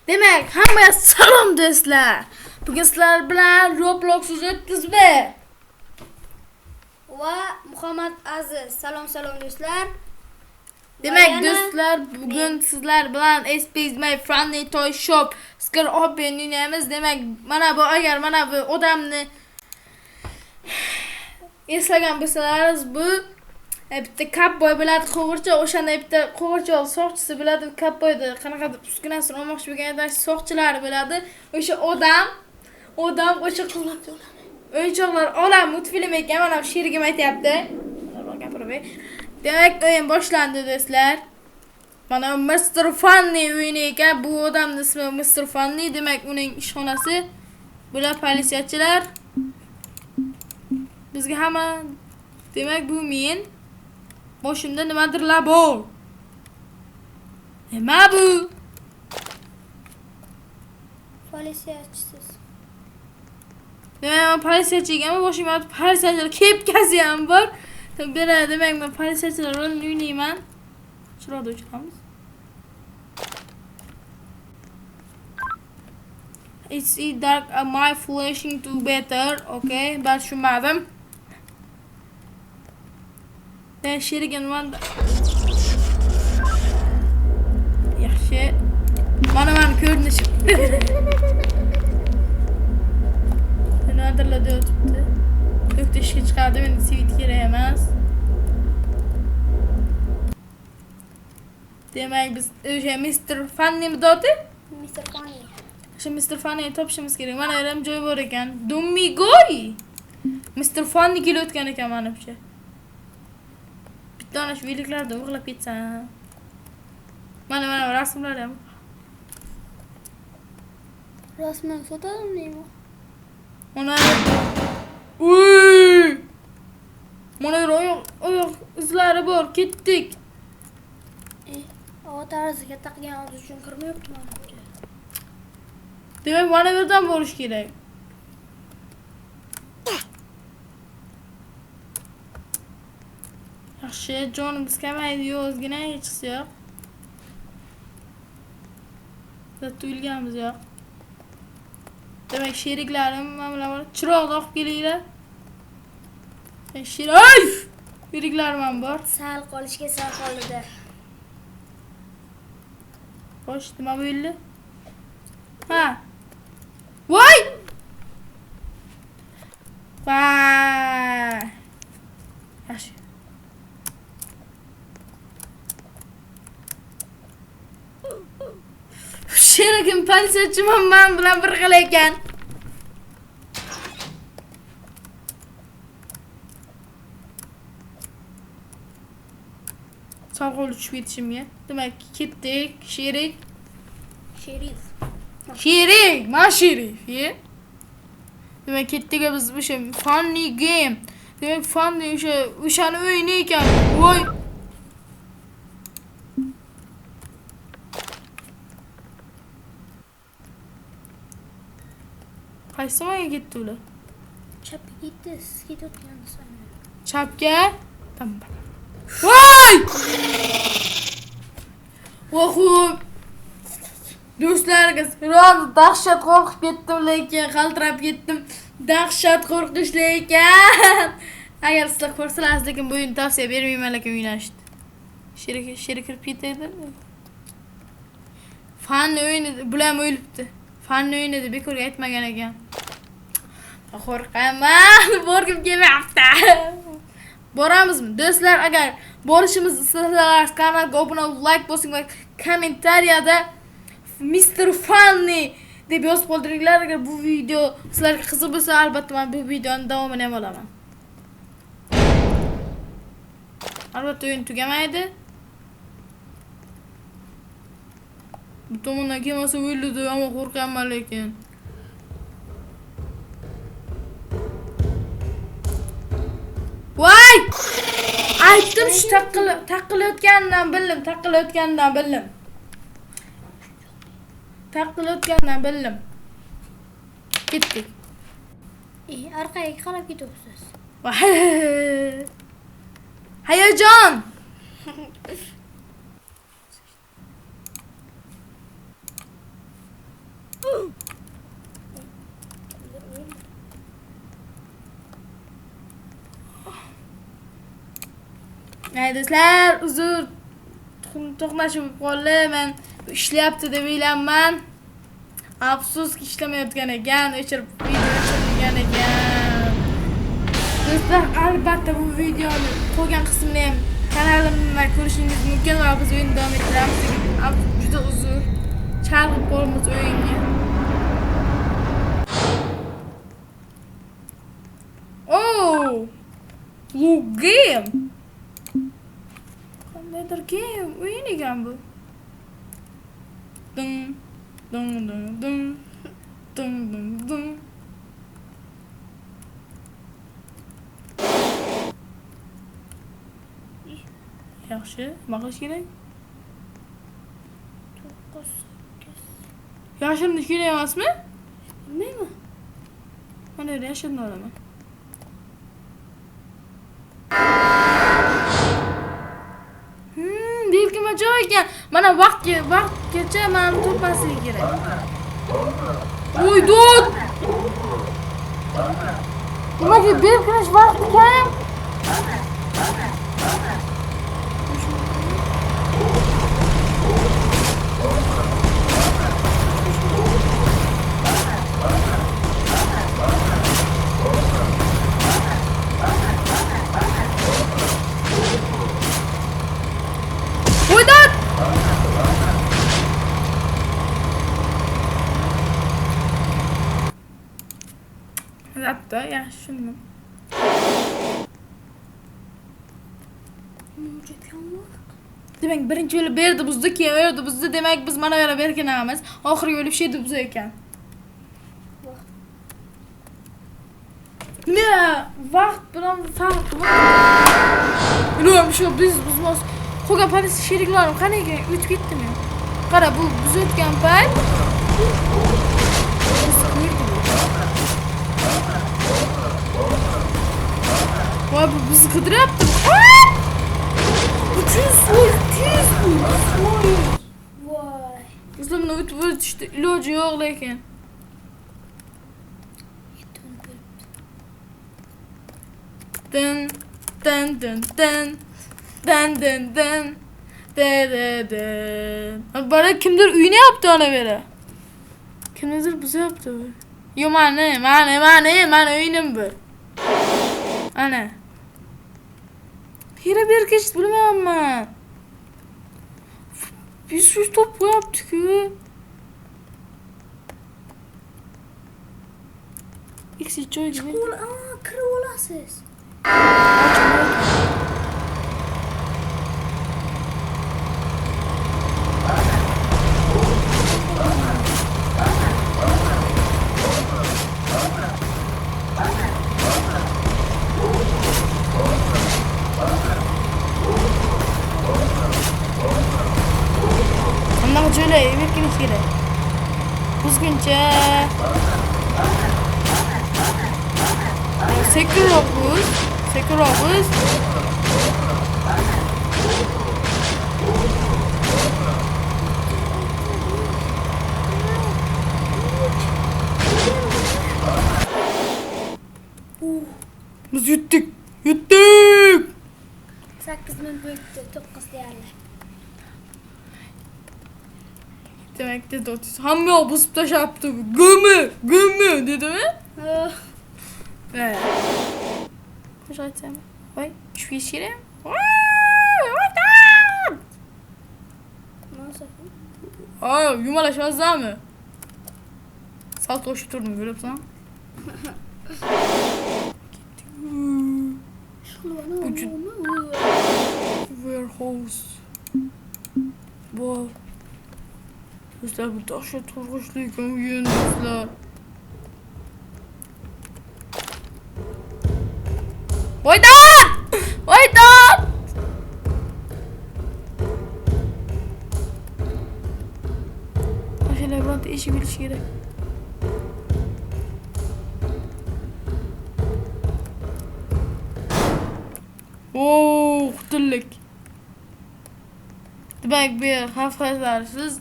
Demek hammaga salom do'stlar. Bugun sizlar bilan Roblox o'tkazdi. Va Muhammad Aziz. Salom do'stlar. Demek do'stlar bugün sizlar bilan Space My Friendly Toy Shop Skr Open oynayamiz. Demek mana bu odamni eslagan bo'lsangiz bu bitta kapboy bo'ladi, qo'g'ircha, o'shanda bitta qo'g'ircha soqchisi bo'ladi, kapboyda qanaqadir uskunasini olmoqchi bo'lganda soqchilari bo'ladi. O'sha odam o'sha o'yinchoqlar olam multfilm ekan, mana sherigim aytayapti. Demak, o'yin boshlandi do'stlar. Mana Mr. Funny o'yini ekan, bu odamning ismi Mr. Funny, demak uning ishxonasi. Bular politsiyachilar. Bizga hamma demak bu men boshimda nimadir labo. Nima bu? Politsiyachisiz. Demak, politsiyachi ekanman, boshimda politsiyachilar kepkasi ham bor. Demak, men politsiyachilar rolini o'ynayman. Chiroqda o'chiramiz. It's dark, my flashing to better. Okay, ben tushunmadim. Ben sherigim manda. Yaxshi. Mana ko'rinishim. Nimadirlarda o'tibdi. Ko'kda ishga chiqadi, meni svit kerak emas. Demak, biz o'sha Mr. Funny doti? Mr. Funny. O'sha Mr. Funny topishimiz kerak. Mana yerim joy bor ekan. Domigoy. Mr. Funny kelayotgan ekan mana buncha. Bitta ana shu veliklarda o'g'lab ketsam. Mana rasmlar ham. Rasman sotadimmi? Mana uy! Mana oyoq izlari bor. Ketdik. O tarziga taqgan uchun kirmayapti mana. Demak, mana bu yerdan borish kerak. Yaxshi, jonimiz kamaydi, ozgina hech qisi yo'q. Biz tuyulganimiz yo'q. Demak, sheriklarim mana bor. Chiroqni olib kelinglar. Sheriklarim ham bor. Sal qolishga sal qoldi. Xo'sh, nima bo'ldi? Ha. Voy! Vay! Yaxshi. Sherigim politsiyachiman, men bilan bir xil ekan. Sog'ol tushib ketishimga. Demak, ketdik, sherik. Sherif. Men sherif, Demak, ketdik biz o'sha funny game. Demak, funny o'shani o'yini ekan. Voy! Qaysi tomonga ketdi ular? Chapga ketdi, siz ketayotgansiz. Chapga? Tamam. Voy! Vo'xub. Do'stlarga dahshat qo'rqib ketdim, lekin qaltirab ketdim. Dahshat qo'rqinchli ekan. Agar sizlar ko'rsangiz, lekin bu o'yinni tavsiya bermayman, lekin o'ynashdi. Sherik kirib ketdi. Fan o'yini bular o'libdi. Fan o'yinida bekorga aytmagan ekan. Qo'rqaman, borgim kelmayapti. Boramizmi? Do'stlar, agar borishimizni istasangiz, kanalga obuna bo'lib, like bosing va kommentariyada Mr. Funny deb yozib qoldiringlar. Agar bu video sizlarga qiziq bo'lsa, albatta men bu videoning davomini ham olaman. Albatta o'yin tugamaydi. Bu tomondan kelmasa o'ldi, ammo qo'rqaman lekin. Voy! Aytdim, shu taqilayotgandan bildim. Ketdik. Orqaga qarab ketyapsiz. Hayajon! do'stlar, uzr. To'qnashuv bo'lib qoldi. Men ishlayapti deb o'ylayapman. Afsuski ishlamayotgan ekan, o'chirib video o'chirilgan ekan. Do'stlar, albatta bu videoni qolgan qismini ham kanalimda ko'rishingiz mumkin va biz o'yinni davom ettiramiz. Juda uzr. Chalg'ib qolamiz o'yinga. Oh! Bu game. Qandaydir game o'yin ekan bu. Ding ding ding ding ding ding ding. Yaxshi, nima qilish kerak? Yashirinish kerak emasmi? Bilmayman. Mana yerda yashirinib olaman. Belki joy ekan. Mana vaqtgacha meni topmasligi kerak. Voy do'st! Nimaga belkinish vaqti kam? Hatta yaxshimi? Demak, birinchi yo'li berdi buzdi, keyin o'rdi buzdi. Demak, biz mana yana berkinamiz. Oxirgi yo'li şey deb buzar ekan. Ne? Vaqt bilan farqi bor. Ilo'm shu biz buzmas. Qolgan politsiya sheriklarim qani ekan? O'tib ketdimi? Qara, bu buzayotgan payt. Voy, bu bizni qidiryapti. Uchiz Voy. Bizlar buni o'tib o'tishdi. Iloji yo'q lekin. Dın dın dın dın dın dın dın dın. Bana kimdir uyunu yaptı ona göre. Kimdir bize yaptı bu? Yo mana uyunum bu. Ana. Hira bir geçti bilmem. Biz şu top yaptık ya. İkisi çoğu gibi. Kira olasiz. Anlamak şöyle bir kerak. Buzguncha. Sekirovuz. Biz yuttuk. 8 ming bo'libdi, 9 deyarli. Demek dedi otis. Hamma yoq buzib tashlabdi. Gumi dedimi? Evet. Hoş aytsam. Voy, tushib ketish kerak. Ay, yumalashmazdanmi? Sal to'shib turdim, ko'ryapsan? Warehouse. Bu. Do'stlar, bu toshga turg'ishli ekan uyim do'stlar. Voyda! Mashalar bilan eshik bilish kerak. Oh, qutullik. Demak, bu xavf-xatarsiz